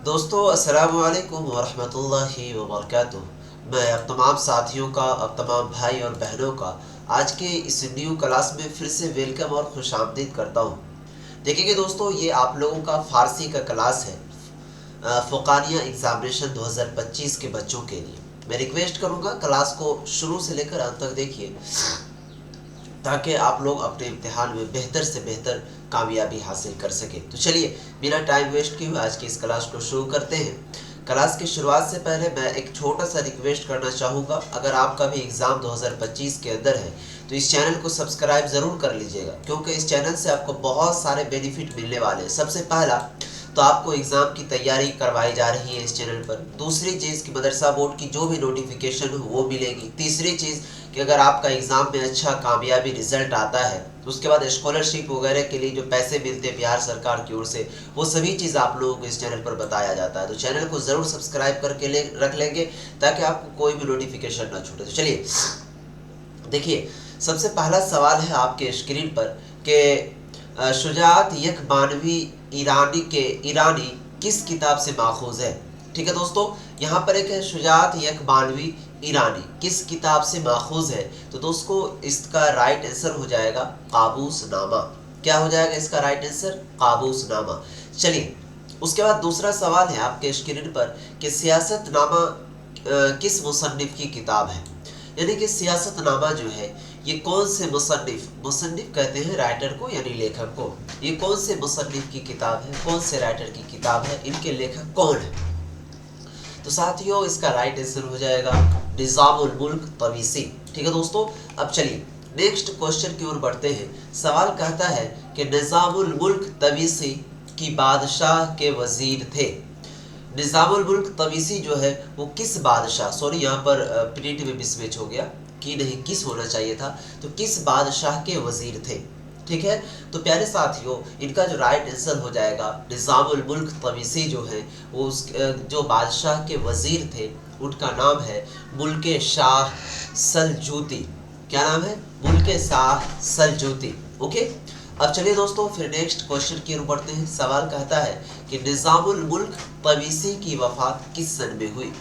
दोस्तों अस्सलाम वालेकुम वरहमतुल्लाहि वबरकातुह। मैं अब तमाम साथियों का, अब तमाम भाई और बहनों का आज के इस न्यू क्लास में फिर से वेलकम और खुशामदीद करता हूँ। देखिए दोस्तों, ये आप लोगों का फ़ारसी का क्लास है फ़ुक़ानिया एग्ज़ामिनेशन 2025 के बच्चों के लिए। मैं रिक्वेस्ट करूँगा क्लास को शुरू से लेकर अंत तक देखिए, ताकि आप लोग अपने इम्तिहान में बेहतर से बेहतर कामयाबी हासिल कर सकें। तो चलिए बिना टाइम वेस्ट किए हुए आज की इस क्लास को शुरू करते हैं। क्लास की शुरुआत से पहले मैं एक छोटा सा रिक्वेस्ट करना चाहूँगा, अगर आपका भी एग्ज़ाम 2025 के अंदर है तो इस चैनल को सब्सक्राइब ज़रूर कर लीजिएगा, क्योंकि इस चैनल से आपको बहुत सारे बेनिफिट मिलने वाले हैं। सबसे पहला तो आपको एग्ज़ाम की तैयारी करवाई जा रही है इस चैनल पर। दूसरी चीज़ कि मदरसा बोर्ड की जो भी नोटिफिकेशन हो वो मिलेगी। तीसरी चीज़ कि अगर आपका एग्ज़ाम में अच्छा कामयाबी रिज़ल्ट आता है तो उसके बाद स्कॉलरशिप वगैरह के लिए जो पैसे मिलते हैं बिहार सरकार की ओर से, वो सभी चीज़ आप लोगों को इस चैनल पर बताया जाता है। तो चैनल को ज़रूर सब्सक्राइब करके रख लेंगे ताकि आपको कोई भी नोटिफिकेशन ना छूटे। तो चलिए देखिए, सबसे पहला सवाल है आपके स्क्रीन पर कि शुजाअत यकबानवी ईरानी किस किताब से माखूज़ है। ठीक है दोस्तों, यहाँ पर एक है शुजाअत यकबानवी ईरानी किस किताब से माखूज़ है। तो दोस्तों इसका राइट आंसर हो जाएगा काबूसनामा। क्या हो जाएगा इसका राइट आंसर? काबूसनामा। चलिए उसके बाद दूसरा सवाल है आपके स्क्रीन पर कि सियासतनामा किस मुसन्निफ की किताब है। यानी कि सियासतनामा जो है ये कौन से मुसन्निफ कहते हैं राइटर को, यानी लेखक को। ये कौन से मुसन्निफ की किताब है, कौन से राइटर की किताब है, इनके लेखक कौन है। तो साथियों इसका राइट आंसर हो जाएगा निज़ामुल मुल्क तवीसी। ठीक है दोस्तों, अब चलिए नेक्स्ट क्वेश्चन की ओर बढ़ते हैं। सवाल कहता है कि निज़ामुल मुल्क तवीसी की बादशाह के वजीर थे। निज़ामुल मुल्क तवीसी जो है वो किस बादशाह, सॉरी यहाँ पर प्रिंट में मिसमैच हो गया, कि नहीं किस होना चाहिए था, तो किस बादशाह के वजीर थे। ठीक है, तो प्यारे साथियों इनका जो राइट आंसर हो जाएगा निज़ामुल मुल्क तवीसी जो है वो उस जो बादशाह के वजीर थे उनका नाम है मुल्के शाह सलजूती। क्या नाम है? मुल्के शाह सलजूती। ओके, अब चलिए दोस्तों फिर नेक्स्ट क्वेश्चन की ओर बढ़ते हैं। सवाल कहता है कि निज़ामुल मुल्क तवीसी की वफ़ात किस सन में हुई।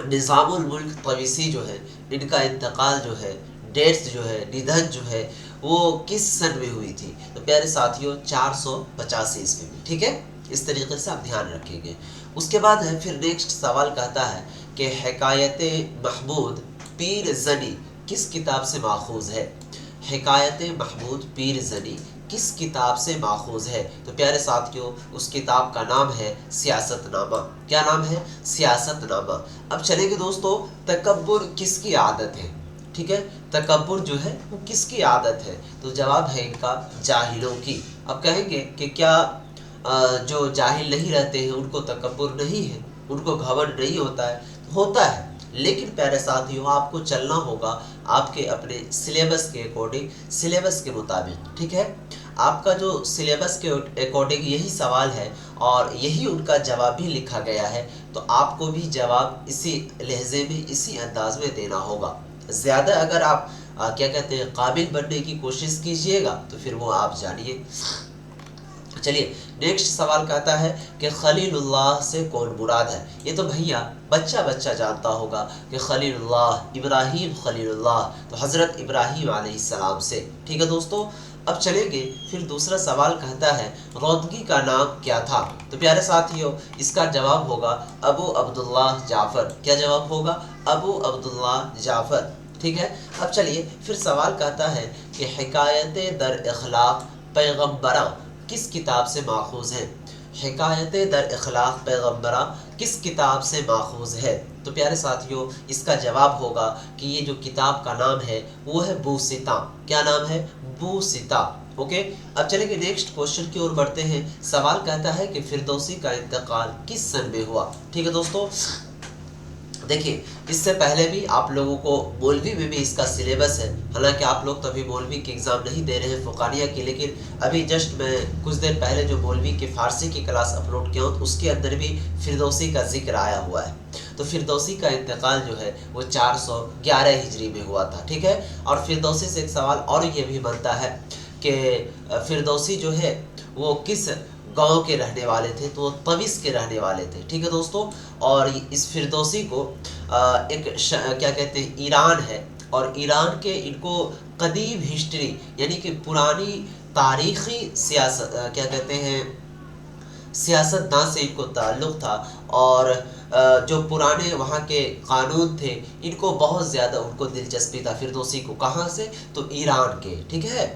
निज़ामुल मुल्क तवीसी जो है इनका इंतकाल जो है, डेट्स जो है, निधन जो है वो किस सन में हुई थी। तो प्यारे साथियों 485 ईस्वी में। ठीक है, इस तरीके से आप ध्यान रखेंगे। उसके बाद है फिर नेक्स्ट सवाल कहता है कि हिकायत महमूद पीर ज़नी किस किताब से माखूज़ है। हिकायत महमूद पीर ज़नी किस किताब से माखूज़ है। तो प्यारे साथियों उस किताब का नाम है सियासतनामा। क्या नाम है? सियासतनामा। अब चलेंगे दोस्तों, तकब्बुर किसकी आदत है। ठीक है, तकब्बुर जो है वो किसकी आदत है। तो जवाब है इनका जाहिलों की। अब कहेंगे कि क्या जो जाहिल नहीं रहते हैं उनको तकब्बुर नहीं है, उनको घमंड नहीं होता है? होता है, लेकिन प्यारे साथियों आपको चलना होगा आपके अपने सिलेबस के अकॉर्डिंग, सिलेबस के मुताबिक। ठीक है, आपका जो सिलेबस के अकॉर्डिंग यही सवाल है और यही उनका जवाब भी लिखा गया है, तो आपको भी जवाब इसी लहजे में, इसी अंदाज में देना होगा। ज़्यादा अगर आप क्या कहते हैं काबिल बनने की कोशिश कीजिएगा तो फिर वो आप जानिए। चलिए नेक्स्ट सवाल कहता है कि खलीलुल्लाह से कौन मुराद है। ये तो भैया बच्चा जानता होगा कि खलीलुल्लाह इब्राहीम खलीलुल्लाह, तो हज़रत इब्राहीम अलैहिस्सलाम से। ठीक है दोस्तों, अब चलेंगे फिर दूसरा सवाल कहता है रौदगी का नाम क्या था। तो प्यारे साथियों इसका जवाब होगा अबू अब्दुल्लाह जाफ़र। क्या जवाब होगा? अबू अब्दुल्लाह जाफ़र। ठीक है, अब चलिए फिर सवाल कहता है कि हिकायत दर इखलाक पैगम्बरा किस किताब से माखूज़ है। हिकायत दर इखलाक पैगम्बरा किस किताब से माखूज़ है। तो प्यारे साथियों इसका जवाब होगा कि ये जो किताब का नाम है वो है बूसिता। क्या नाम है? बूसिता। ओके, अब चलेंगे नेक्स्ट क्वेश्चन की ओर बढ़ते हैं। सवाल कहता है कि फिरदौसी का इंतकाल किस सन में हुआ। ठीक है दोस्तों, देखिए इससे पहले भी आप लोगों को मौलवी में भी इसका सिलेबस है। हालांकि आप लोग तो अभी मौलवी के एग्ज़ाम नहीं दे रहे हैं फ़ुक़ानिया की, लेकिन अभी जस्ट मैं कुछ देर पहले जो मौलवी के फ़ारसी की क्लास अपलोड किया हूँ उसके अंदर भी फिरदौसी का जिक्र आया हुआ है। तो फिरदौसी का इंतकाल जो है वो 411 हिजरी में हुआ था। ठीक है, और फिरदौसी से एक सवाल और ये भी बनता है कि फिरदौसी जो है वो किस गांव के रहने वाले थे, तो वो तविस के रहने वाले थे। ठीक है दोस्तों, और इस फिरदौसी को क्या कहते हैं, ईरान है, और ईरान के इनको कदीम हिस्ट्री यानी कि पुरानी तारीखी सियासत क्या कहते हैं, सियासतदान से इनको ताल्लुक़ था, और जो पुराने वहाँ के कानून थे इनको बहुत ज़्यादा उनको दिलचस्पी था फिरदौसी को। कहाँ से? तो ईरान के। ठीक है,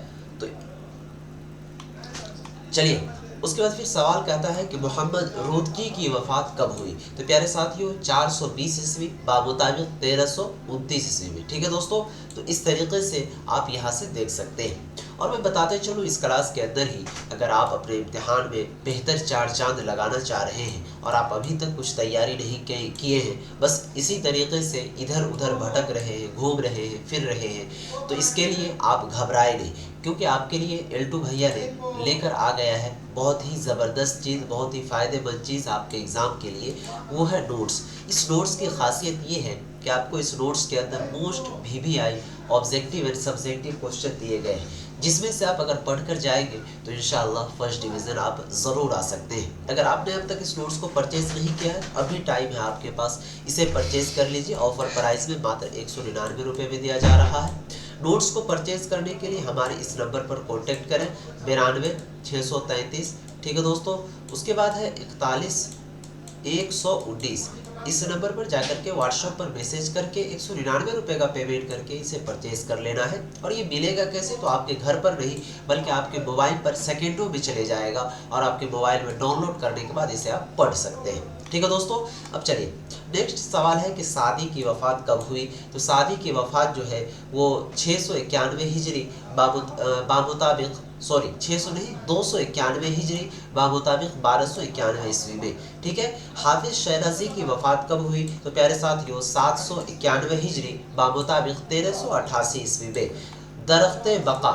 तो चलिए उसके बाद फिर सवाल कहता है कि मोहम्मद रुदकी की वफ़ात कब हुई? तो प्यारे साथियों 420 ईस्वी बामुताबिक 1329 ईस्वी में। ठीक है दोस्तों, तो इस तरीके से आप यहाँ से देख सकते हैं। और मैं बताते चलूँ इस क्लास के अंदर ही, अगर आप अपने इम्तिहान में बेहतर चार चांद लगाना चाह रहे हैं और आप अभी तक कुछ तैयारी नहीं किए हैं, बस इसी तरीके से इधर उधर भटक रहे हैं, घूम रहे हैं, फिर रहे हैं, तो इसके लिए आप घबराए नहीं, क्योंकि आपके लिए एल्टू भैया ने लेकर आ गया है बहुत ही ज़बरदस्त चीज़, बहुत ही फ़ायदेमंद चीज़ आपके एग्ज़ाम के लिए, वो है नोट्स। इस नोट्स की खासियत ये है कि आपको इस नोट्स के अंदर most VBI objective and subjective question दिए गए हैं, जिसमें से आप अगर पढ़कर जाएंगे तो इंशाअल्लाह फर्स्ट डिवीज़न आप ज़रूर आ सकते हैं। अगर आपने अब तक इस नोट्स को परचेज़ नहीं किया है, अभी टाइम है आपके पास, इसे परचेज़ कर लीजिए। ऑफर प्राइस में मात्र 199 रुपये में दिया जा रहा है। नोट्स को परचेज़ करने के लिए हमारे इस नंबर पर कॉन्टेक्ट करें 92 633। ठीक है दोस्तों, उसके बाद है 41 119। इस नंबर पर जाकर के व्हाट्सएप पर मैसेज करके 199 रुपये का पेमेंट करके इसे परचेज कर लेना है। और ये मिलेगा कैसे? तो आपके घर पर नहीं बल्कि आपके मोबाइल पर सेकेंडों में चले जाएगा, और आपके मोबाइल में डाउनलोड करने के बाद इसे आप पढ़ सकते हैं। ठीक है दोस्तों, अब चलिए नेक्स्ट सवाल है कि सादी की वफ़ात कब हुई? तो सादी की वफ़ात जो है वो 691 हिजरी बामुताबिक 600 नहीं 291 हिजरी बामुताबिक 1291 ईस्वी में। ठीक है, हाफिज शहनाजी की वफ़ात कब हुई? तो प्यारे साथियों 791 हिजरी बामुताबिक 1388 ईस्वी में। दरख्त बका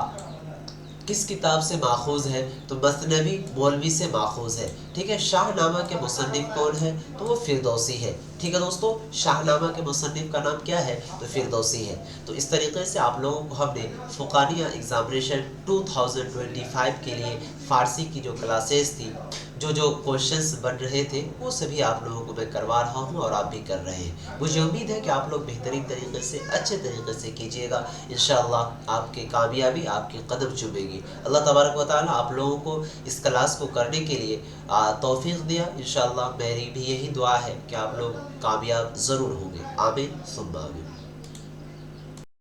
किस किताब से माखूज़ है? तो मसनवी मौलवी से माखूज़ है। ठीक है, शाहनामा के मुसन्निफ कौन है? तो वो फिरदौसी है। ठीक है दोस्तों, शाहनामा के मुसन्निफ का नाम क्या है? तो फिरदौसी है। तो इस तरीके से आप लोगों को हमने फ़ुक़ानिया एग्ज़ामिनेशन 2025 के लिए फ़ारसी की जो क्लासेस थी, जो क्वेश्चंस बन रहे थे, वो सभी आप लोगों को मैं करवा रहा हूँ और आप भी कर रहे हैं। मुझे उम्मीद है कि आप लोग बेहतरीन तरीके से, अच्छे तरीके से कीजिएगा। इंशाअल्लाह आपकी कामयाबी आपके कदम चूमेगी। अल्लाह तबारक व तआला आप लोगों को इस क्लास को करने के लिए तौफीक दिया। इंशाअल्लाह मेरी भी यही दुआ है कि आप लोग कामयाब ज़रूर होंगे। आमीन सुम्मा आमीन।